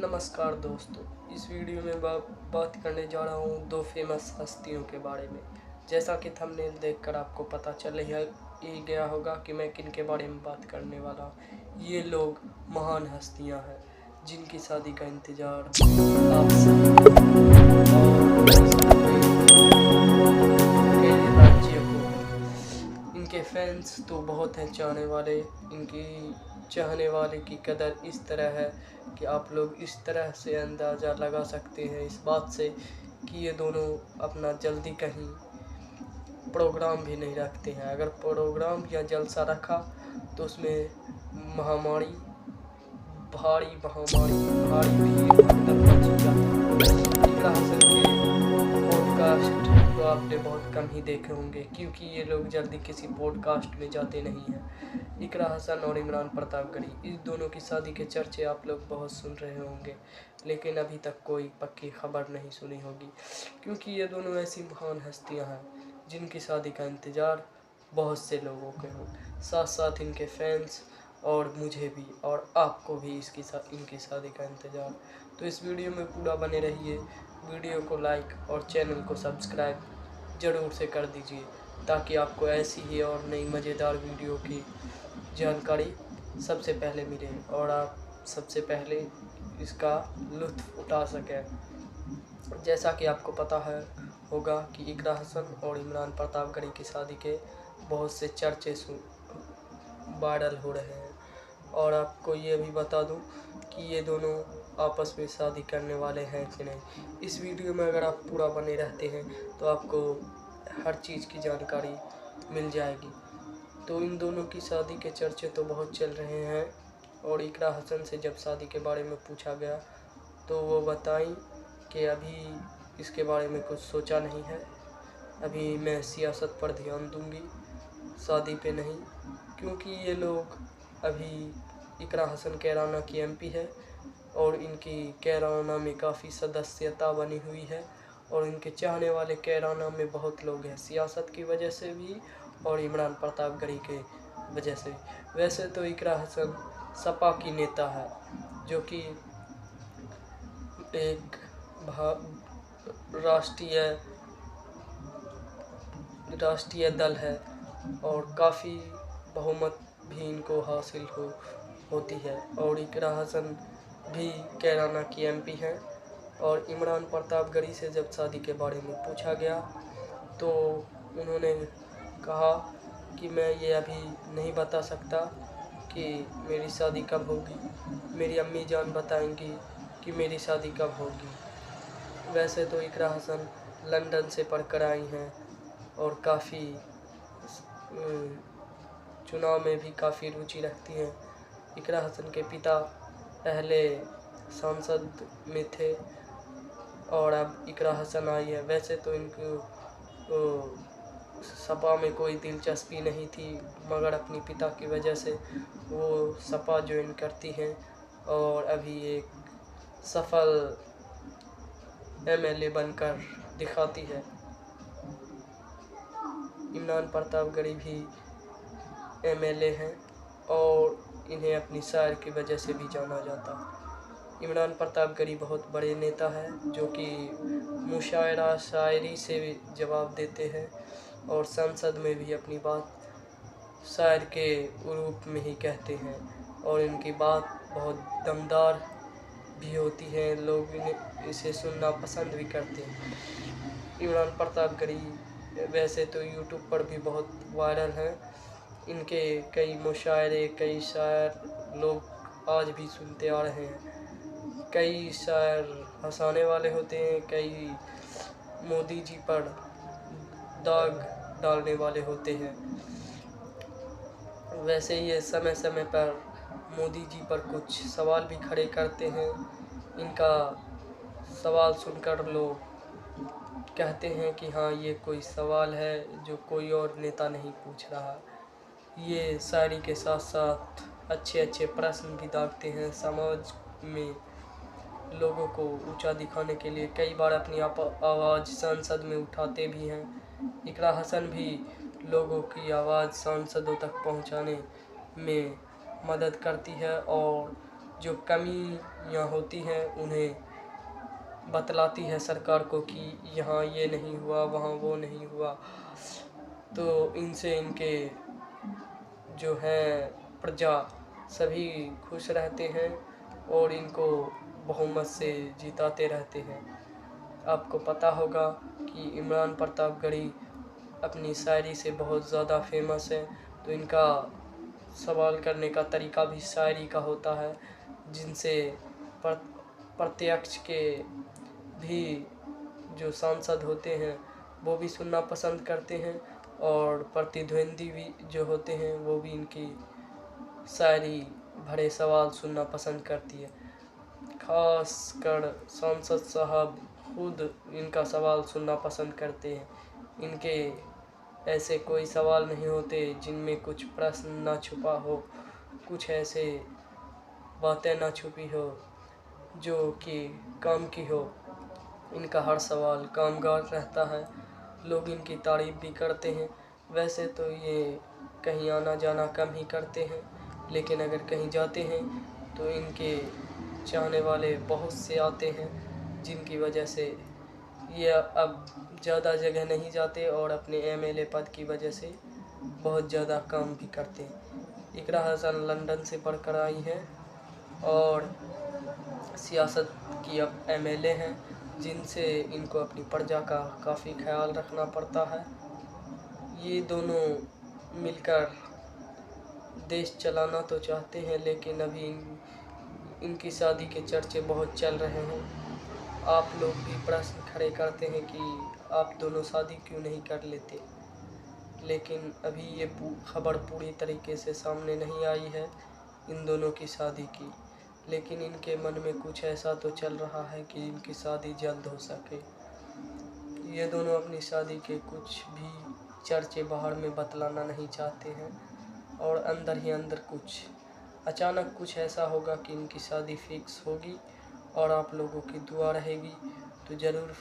नमस्कार दोस्तों, इस वीडियो में बात करने जा रहा हूँ दो फेमस हस्तियों के बारे में। जैसा कि थंबनेल देखकर आपको पता चल ही गया होगा कि मैं किन के बारे में बात करने वाला हूँ। ये लोग महान हस्तियाँ हैं जिनकी शादी का इंतजार आप सब राज्य को। इनके फैंस तो बहुत हैं, चाहने वाले। इनकी चाहने वाले की कदर इस तरह है कि आप लोग इस तरह से अंदाज़ा लगा सकते हैं इस बात से कि ये दोनों अपना जल्दी कहीं प्रोग्राम भी नहीं रखते हैं। अगर प्रोग्राम या जलसा रखा तो उसमें भारी भीड़ भगदड़ मच जाती है। इकरा हसन के पॉडकास्ट तो आपने बहुत कम ही देखे होंगे, क्योंकि ये लोग जल्दी किसी पॉडकास्ट में जाते नहीं हैं। इकरा हसन और इमरान प्रतापगढ़ी, इस दोनों की शादी के चर्चे आप लोग बहुत सुन रहे होंगे, लेकिन अभी तक कोई पक्की खबर नहीं सुनी होगी, क्योंकि ये दोनों ऐसी महान हस्तियां हैं जिनकी शादी का इंतज़ार बहुत से लोगों के हो, साथ साथ इनके फैंस और मुझे भी और आपको भी इनकी शादी का इंतज़ार। तो इस वीडियो में पूरा बने रहिए। वीडियो को लाइक और चैनल को सब्सक्राइब ज़रूर से कर दीजिए, ताकि आपको ऐसी ही और नई मज़ेदार वीडियो की जानकारी सबसे पहले मिले और आप सबसे पहले इसका लुत्फ़ उठा सकें। जैसा कि आपको पता होगा कि इकरा हसन और इमरान प्रतापगढ़ी की शादी के बहुत से चर्चे वायरल हो रहे हैं, और आपको ये भी बता दूं कि ये दोनों आपस में शादी करने वाले हैं कि नहीं। इस वीडियो में अगर आप पूरा बने रहते हैं तो आपको हर चीज़ की जानकारी मिल जाएगी। तो इन दोनों की शादी के चर्चे तो बहुत चल रहे हैं, और इकरा हसन से जब शादी के बारे में पूछा गया तो वो बताई कि अभी इसके बारे में कुछ सोचा नहीं है, अभी मैं सियासत पर ध्यान दूंगी, शादी पे नहीं। क्योंकि ये लोग अभी इकरा हसन कैराना की एमपी है और इनकी कैराना में काफ़ी सदस्यता बनी हुई है, और इनके चाहने वाले कैराना में बहुत लोग हैं, सियासत की वजह से भी और इमरान प्रतापगढ़ी के वजह से। वैसे तो इकरा हसन सपा की नेता है, जो कि एक राष्ट्रीय दल है, और काफ़ी बहुमत भी इनको हासिल होती है। और इकरा हसन भी कैराना की एमपी हैं। और इमरान प्रतापगढ़ी से जब शादी के बारे में पूछा गया तो उन्होंने कहा कि मैं ये अभी नहीं बता सकता कि मेरी शादी कब होगी, मेरी अम्मी जान बताएंगी कि मेरी शादी कब होगी। वैसे तो इकरा हसन लंदन से पढ़कर आई हैं और काफ़ी चुनाव में भी काफ़ी रुचि रखती हैं। इकरा हसन के पिता पहले सांसद में थे और अब इकरा हसन आई है। वैसे तो इनको सपा में कोई दिलचस्पी नहीं थी, मगर अपनी पिता की वजह से वो सपा ज्वाइन करती हैं और अभी एक सफल एमएलए बनकर दिखाती है। इमरान प्रतापगढ़ी भी एमएलए हैं और इन्हें अपनी शायर की वजह से भी जाना जाता है। इमरान प्रतापगढ़ी बहुत बड़े नेता हैं, जो कि मुशायरा शायरी से जवाब देते हैं और संसद में भी अपनी बात शायर के रूप में ही कहते हैं, और इनकी बात बहुत दमदार भी होती है, लोग इसे सुनना पसंद भी करते हैं। इमरान प्रतापगढ़ी वैसे तो यूट्यूब पर भी बहुत वायरल हैं, इनके कई मुशायरे, कई शायर लोग आज भी सुनते आ रहे हैं। कई शायर हंसाने वाले होते हैं, कई मोदी जी पर दाग डालने वाले होते हैं। वैसे ये समय समय पर मोदी जी पर कुछ सवाल भी खड़े करते हैं। इनका सवाल सुनकर लोग कहते हैं कि हाँ, ये कोई सवाल है जो कोई और नेता नहीं पूछ रहा। ये शायरी के साथ साथ अच्छे अच्छे प्रश्न भी दागते हैं, समाज में लोगों को ऊंचा दिखाने के लिए कई बार अपनी आवाज़ संसद में उठाते भी हैं। इकरा हसन भी लोगों की आवाज़ सांसदों तक पहुंचाने में मदद करती है और जो कमियां होती हैं उन्हें बतलाती है सरकार को कि यहाँ ये नहीं हुआ, वहाँ वो नहीं हुआ। तो इनसे इनके जो हैं प्रजा सभी खुश रहते हैं और इनको बहुमत से जिताते रहते हैं। आपको पता होगा कि इमरान प्रतापगढ़ी अपनी शायरी से बहुत ज़्यादा फेमस है। तो इनका सवाल करने का तरीका भी शायरी का होता है, जिनसे प्रत्यक्ष के भी जो सांसद होते हैं वो भी सुनना पसंद करते हैं और प्रतिद्वंदी भी जो होते हैं वो भी इनकी शायरी भरे सवाल सुनना पसंद करती है। खासकर सांसद साहब खुद इनका सवाल सुनना पसंद करते हैं। इनके ऐसे कोई सवाल नहीं होते जिनमें कुछ प्रश्न ना छुपा हो, कुछ ऐसे बातें ना छुपी हो जो कि काम की हो। इनका हर सवाल कामगार रहता है। लोग इनकी तारीफ भी करते हैं। वैसे तो ये कहीं आना जाना कम ही करते हैं, लेकिन अगर कहीं जाते हैं तो इनके चाहने वाले बहुत से आते हैं, जिनकी वजह से ये अब ज़्यादा जगह नहीं जाते और अपने एमएलए पद की वजह से बहुत ज़्यादा काम भी करते हैं। इकरा हसन लंदन से पढ़कर आई है और सियासत की अब एमएलए हैं, जिनसे इनको अपनी प्रजा का काफ़ी ख्याल रखना पड़ता है। ये दोनों मिलकर देश चलाना तो चाहते हैं, लेकिन अभी इनकी शादी के चर्चे बहुत चल रहे हैं। आप लोग भी प्रश्न खड़े करते हैं कि आप दोनों शादी क्यों नहीं कर लेते, लेकिन अभी ये खबर पूरी तरीके से सामने नहीं आई है इन दोनों की शादी की। लेकिन इनके मन में कुछ ऐसा तो चल रहा है कि इनकी शादी जल्द हो सके। ये दोनों अपनी शादी के कुछ भी चर्चे बाहर में बतलाना नहीं चाहते हैं और अंदर ही अंदर कुछ अचानक कुछ ऐसा होगा कि इनकी शादी फिक्स होगी और आप लोगों की दुआ रहेगी तो ज़रूर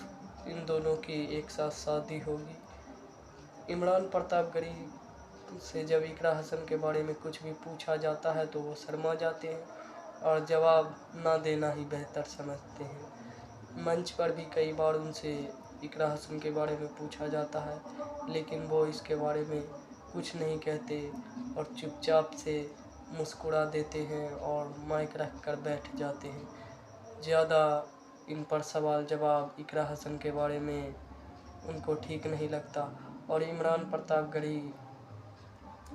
इन दोनों की एक साथ शादी होगी। इमरान प्रतापगढ़ी से जब इकरा हसन के बारे में कुछ भी पूछा जाता है तो वो शर्मा जाते हैं और जवाब ना देना ही बेहतर समझते हैं। मंच पर भी कई बार उनसे इकरा हसन के बारे में पूछा जाता है, लेकिन वो इसके बारे में कुछ नहीं कहते और चुपचाप से मुस्कुरा देते हैं और माइक रख कर बैठ जाते हैं। ज़्यादा इन पर सवाल जवाब इकरा हसन के बारे में उनको ठीक नहीं लगता और इमरान प्रतापगढ़ी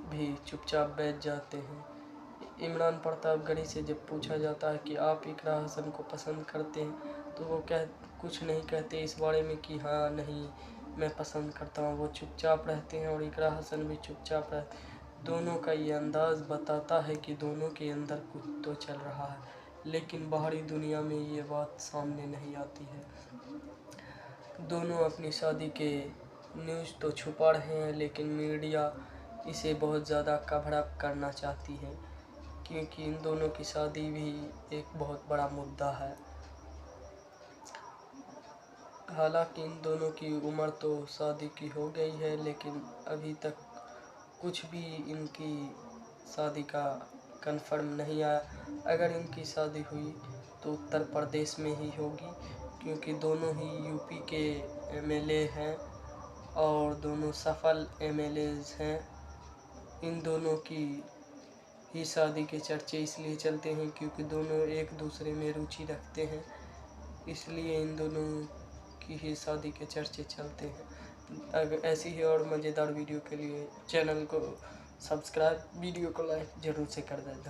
भी चुपचाप बैठ जाते हैं। इमरान प्रतापगढ़ी से जब पूछा जाता है कि आप इकरा हसन को पसंद करते हैं तो वो कुछ नहीं कहते इस बारे में कि हाँ नहीं मैं पसंद करता हूँ। वो चुपचाप रहते हैं और इकरा हसन भी चुपचाप रहते हैं। दोनों का ये अंदाज़ बताता है कि दोनों के अंदर कुछ तो चल रहा है, लेकिन बाहरी दुनिया में ये बात सामने नहीं आती है। दोनों अपनी शादी के न्यूज़ तो छुपा रहे हैं, लेकिन मीडिया इसे बहुत ज़्यादा कवर अप करना चाहती है, क्योंकि इन दोनों की शादी भी एक बहुत बड़ा मुद्दा है। हालांकि इन दोनों की उम्र तो शादी की हो गई है, लेकिन अभी तक कुछ भी इनकी शादी का कंफर्म नहीं आया। अगर इनकी शादी हुई तो उत्तर प्रदेश में ही होगी, क्योंकि दोनों ही यूपी के एमएलए हैं और दोनों सफल एमएलएज हैं। इन दोनों की ही शादी के चर्चे इसलिए चलते हैं क्योंकि दोनों एक दूसरे में रुचि रखते हैं, इसलिए इन दोनों की ही शादी के चर्चे चलते हैं। अगर ऐसी ही और मज़ेदार वीडियो के लिए चैनल को सब्सक्राइब, वीडियो को लाइक ज़रूर से कर दें।